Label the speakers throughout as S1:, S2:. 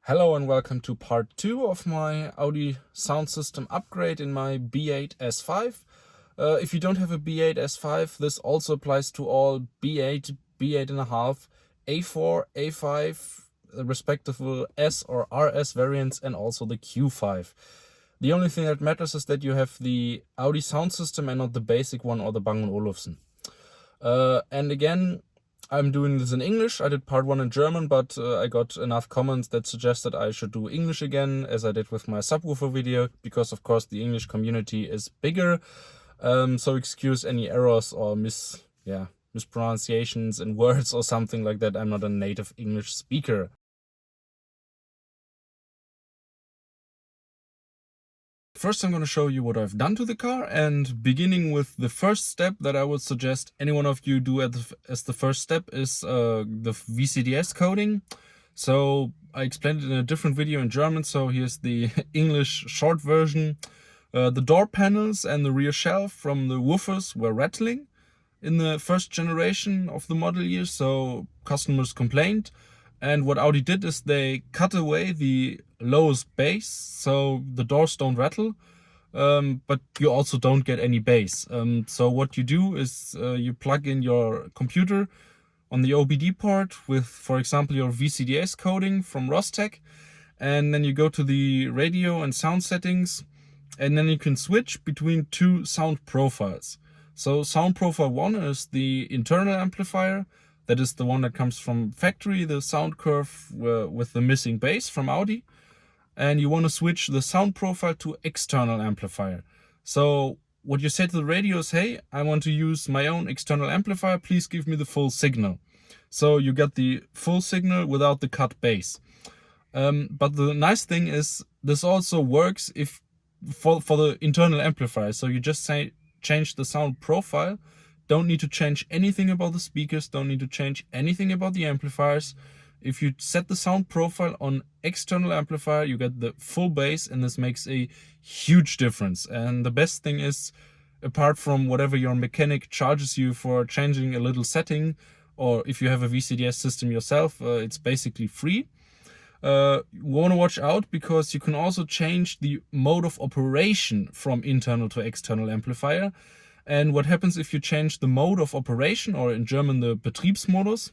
S1: Hello and welcome to part 2 of my Audi Sound System upgrade in my B8 S5. If you don't have a B8 S5, this also applies to all B8, B8.5, A4, A5, respective S or RS variants, and also the Q5. The only thing that matters is that you have the Audi Sound System and not the basic one or the Bang & Olufsen. And again, I'm doing this in English. I did part 1 in German, but I got enough comments that suggested I should do English again, as I did with my subwoofer video, because of course the English community is bigger. So excuse any errors or mispronunciations in words or something like that. I'm not a native English speaker. First, I'm going to show you what I've done to the car, and beginning with the first step that I would suggest any one of you do as the first step is the VCDS coding. So I explained it in a different video in German, so here's the English short version. The door panels and the rear shelf from the woofers were rattling in the first generation of the model year, so customers complained. And what Audi did is they cut away the lowest bass, so the doors don't rattle, but you also don't get any bass. So what you do is you plug in your computer on the OBD port with, for example, your VCDS coding from Rostec, and then you go to the radio and sound settings, and then you can switch between two sound profiles. So sound profile 1 is the internal amplifier. That is the one that comes from factory, the sound curve with the missing bass from Audi. And you want to switch the sound profile to external amplifier. So what you say to the radio is, hey, I want to use my own external amplifier, please give me the full signal. So you get the full signal without the cut bass. But the nice thing is this also works if for the internal amplifier. So you just say change the sound profile. Don't need to change anything about the speakers, don't need to change anything about the amplifiers. If you set the sound profile on external amplifier, you get the full bass, and this makes a huge difference. And the best thing is, apart from whatever your mechanic charges you for changing a little setting, or if you have a VCDS system yourself, it's basically free. You want to watch out because you can also change the mode of operation from internal to external amplifier. And what happens if you change the mode of operation, or in German the Betriebsmodus?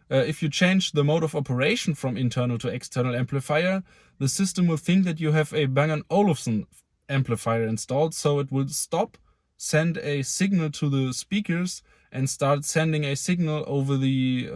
S1: If you change the mode of operation from internal to external amplifier, the system will think that you have a Bang & Olufsen amplifier installed, so it will stop, send a signal to the speakers, and start sending a signal over the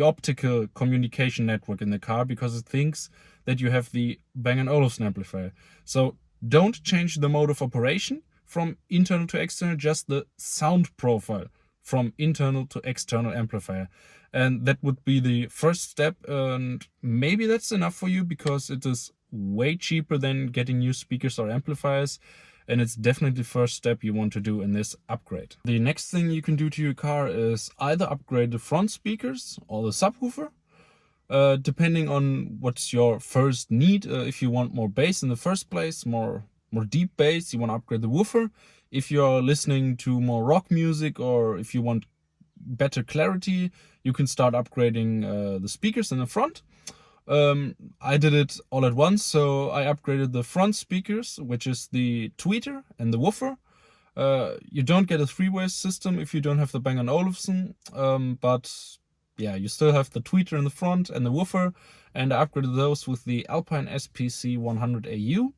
S1: optical communication network in the car, because it thinks that you have the Bang & Olufsen amplifier. So don't change the mode of operation from internal to external, just the sound profile from internal to external amplifier. And that would be the first step, and maybe that's enough for you, because it is way cheaper than getting new speakers or amplifiers, and it's definitely the first step you want to do in this upgrade. The next thing you can do to your car is either upgrade the front speakers or the subwoofer, depending on what's your first need. If you want more bass in the first place, more deep bass, you want to upgrade the woofer. If you're listening to more rock music, or if you want better clarity, you can start upgrading the speakers in the front. I did it all at once, so I upgraded the front speakers, which is the tweeter and the woofer. You don't get a three-way system if you don't have the Bang & Olufsen, but yeah, you still have the tweeter in the front and the woofer, and I upgraded those with the Alpine SPC 100 AU.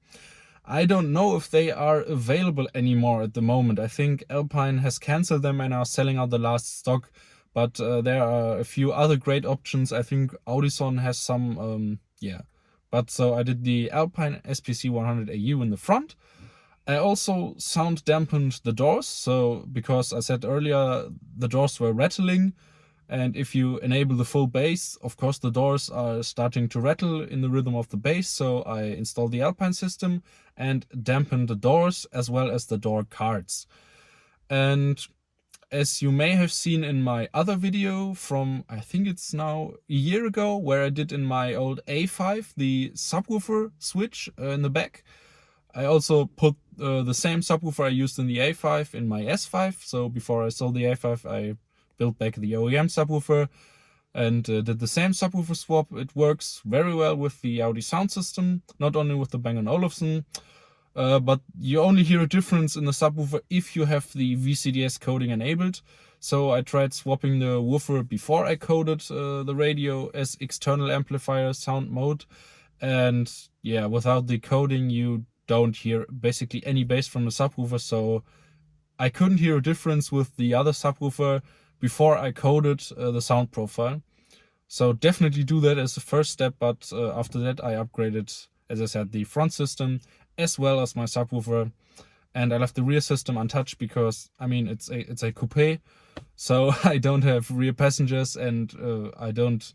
S1: I don't know if they are available anymore at the moment. I think Alpine has cancelled them and are selling out the last stock, but there are a few other great options. I think Audi has some, But so I did the Alpine SPC 100 AU in the front. I also sound dampened the doors, so because I said earlier the doors were rattling, and if you enable the full bass, of course the doors are starting to rattle in the rhythm of the bass, so I installed the Alpine system and dampened the doors as well as the door cards. And as you may have seen in my other video from, I think it's now a year ago, where I did in my old A5 the subwoofer switch in the back, I also put the same subwoofer I used in the A5 in my S5. So before I sold the A5, I built back the OEM subwoofer. and did the same subwoofer swap. It works very well with the Audi Sound System, not only with the Bang & Olufsen, but you only hear a difference in the subwoofer if you have the VCDS coding enabled. So I tried swapping the woofer before I coded the radio as external amplifier sound mode, and yeah, without the coding you don't hear basically any bass from the subwoofer, so I couldn't hear a difference with the other subwoofer before I coded the sound profile. So definitely do that as the first step, but after that I upgraded, as I said, the front system as well as my subwoofer, and I left the rear system untouched because, I mean, it's a coupe, so I don't have rear passengers, and I don't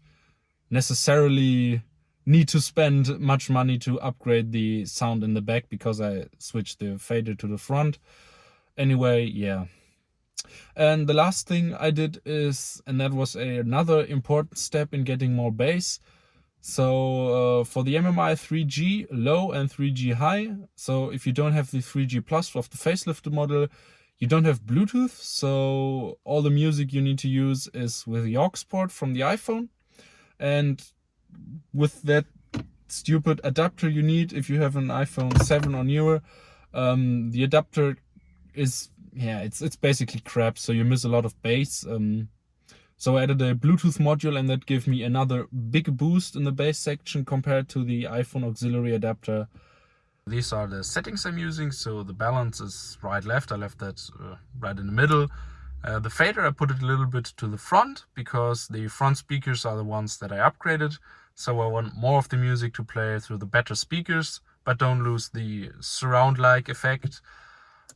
S1: necessarily need to spend much money to upgrade the sound in the back because I switched the fader to the front. Anyway, yeah. And the last thing I did is, and that was another important step in getting more bass. So for the MMI 3G low and 3G high, so if you don't have the 3G plus of the facelifted model, you don't have Bluetooth, so all the music you need to use is with the aux port from the iPhone. And with that stupid adapter you need if you have an iPhone 7 or newer, the adapter is, yeah, it's basically crap, so you miss a lot of bass. So I added a Bluetooth module, and that gave me another big boost in the bass section compared to the iPhone auxiliary adapter. These are the settings I'm using, so the balance is right-left. I left that right in the middle. The fader, I put it a little bit to the front because the front speakers are the ones that I upgraded. So I want more of the music to play through the better speakers, but don't lose the surround-like effect.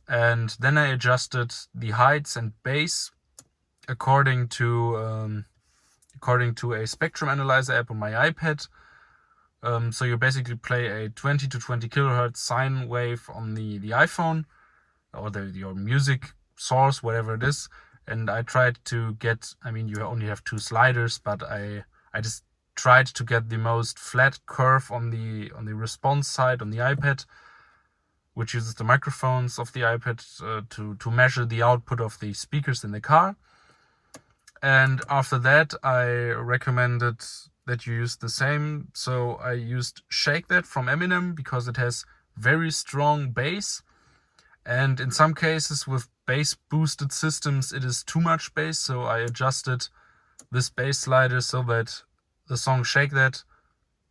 S1: And then I adjusted the heights and bass according to a spectrum analyzer app on my iPad. So you basically play a 20 to 20 kilohertz sine wave on the iPhone, or your music source, whatever it is. And I tried to get, I mean, you only have two sliders, but I just tried to get the most flat curve on the response side on the iPad, which uses the microphones of the iPad to measure the output of the speakers in the car. And after that, I recommended that you use the same. So I used Shake That from Eminem because it has very strong bass. And in some cases with bass boosted systems, it is too much bass. So I adjusted this bass slider so that the song Shake That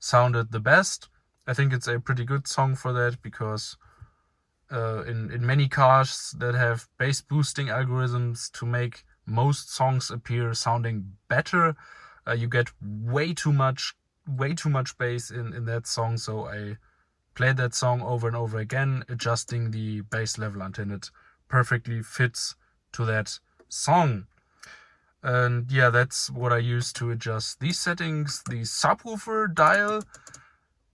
S1: sounded the best. I think it's a pretty good song for that because in many cars that have bass boosting algorithms to make most songs appear sounding better, you get way too much bass in that song. So I played that song over and over again, adjusting the bass level until it perfectly fits to that song. And yeah, that's what I use to adjust these settings. The subwoofer dial,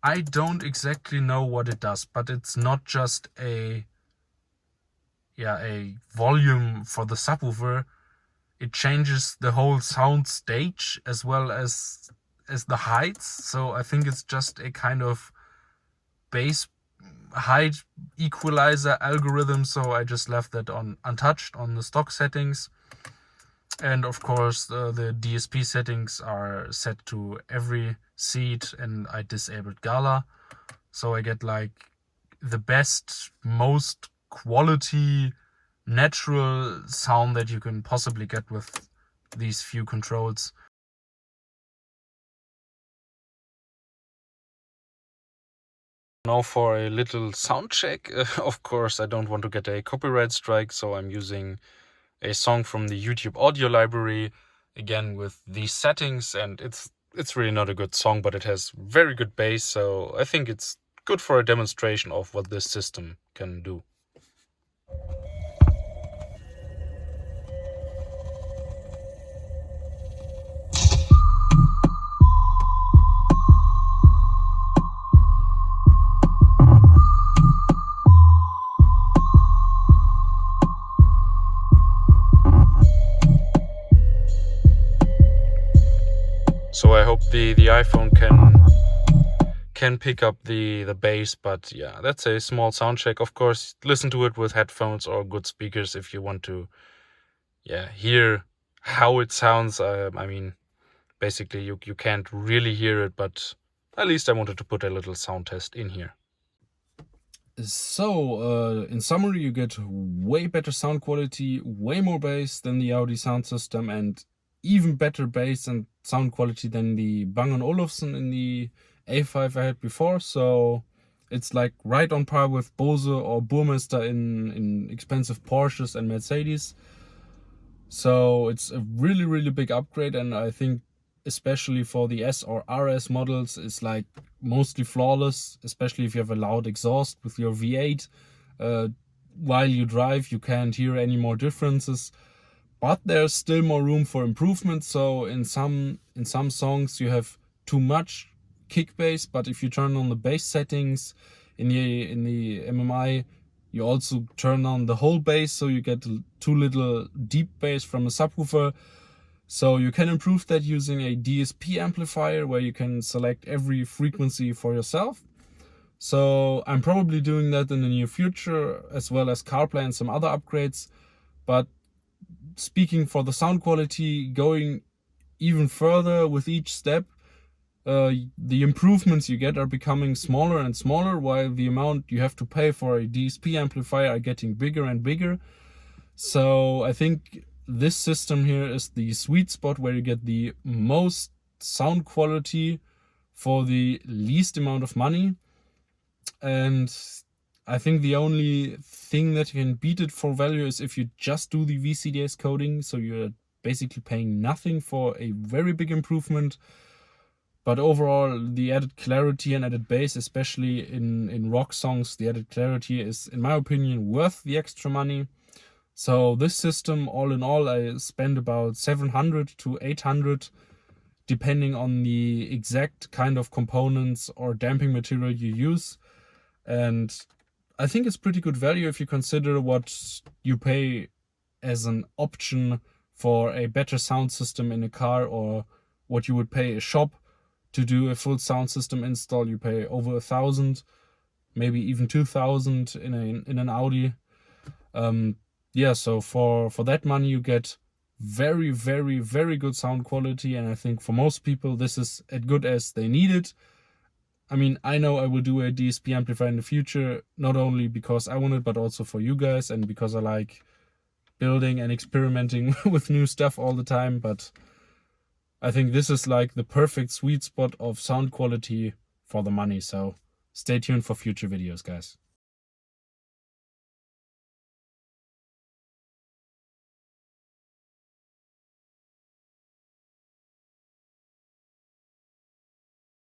S1: I don't exactly know what it does, but it's not just a volume for the subwoofer. It changes the whole sound stage as well as the heights. So I think it's just a kind of bass height equalizer algorithm. So I just left that on untouched on the stock settings. And of course the DSP settings are set to every seat, and I disabled Gala. So I get like the best, most quality natural sound that you can possibly get with these few controls. Now for a little sound check. Of course I don't want to get a copyright strike, so I'm using a song from the YouTube audio library, again with these settings, and it's really not a good song, but it has very good bass, so I think it's good for a demonstration of what this system can do. So I hope the iPhone can pick up the bass, but yeah, that's a small sound check. Of course, listen to it with headphones or good speakers if you want to hear how it sounds. I mean, basically you can't really hear it, but at least I wanted to put a little sound test in here. So, in summary, you get way better sound quality, way more bass than the Audi Sound System, and even better bass and sound quality than the Bang & Olufsen in the A5 I had before. So it's like right on par with Bose or Burmester in expensive Porsches and Mercedes. So it's a really, really big upgrade, and I think especially for the S or RS models, it's like mostly flawless, especially if you have a loud exhaust with your V8. While you drive, you can't hear any more differences, but there's still more room for improvement. So in some songs you have too much kick bass, but if you turn on the bass settings in the MMI, you also turn on the whole bass, so you get too little deep bass from a subwoofer. So you can improve that using a DSP amplifier where you can select every frequency for yourself. So I'm probably doing that in the near future, as well as CarPlay and some other upgrades. But speaking for the sound quality, going even further with each step, the improvements you get are becoming smaller and smaller, while the amount you have to pay for a DSP amplifier are getting bigger and bigger. So I think this system here is the sweet spot where you get the most sound quality for the least amount of money. And I think the only thing that can beat it for value is if you just do the VCDS coding. So you're basically paying nothing for a very big improvement. But overall, the added clarity and added bass, especially in rock songs, the added clarity is, in my opinion, worth the extra money. So this system, all in all, I spent about 700 to 800, depending on the exact kind of components or damping material you use. And I think it's pretty good value if you consider what you pay as an option for a better sound system in a car, or what you would pay a shop to do a full sound system install. You pay over 1,000, maybe even 2,000 in an Audi. Yeah, so for that money you get very, very, very good sound quality, and I think for most people this is as good as they need it. I mean, I know I will do a DSP amplifier in the future, not only because I want it, but also for you guys, and because I like building and experimenting with new stuff all the time. But I think this is like the perfect sweet spot of sound quality for the money. So stay tuned for future videos, guys.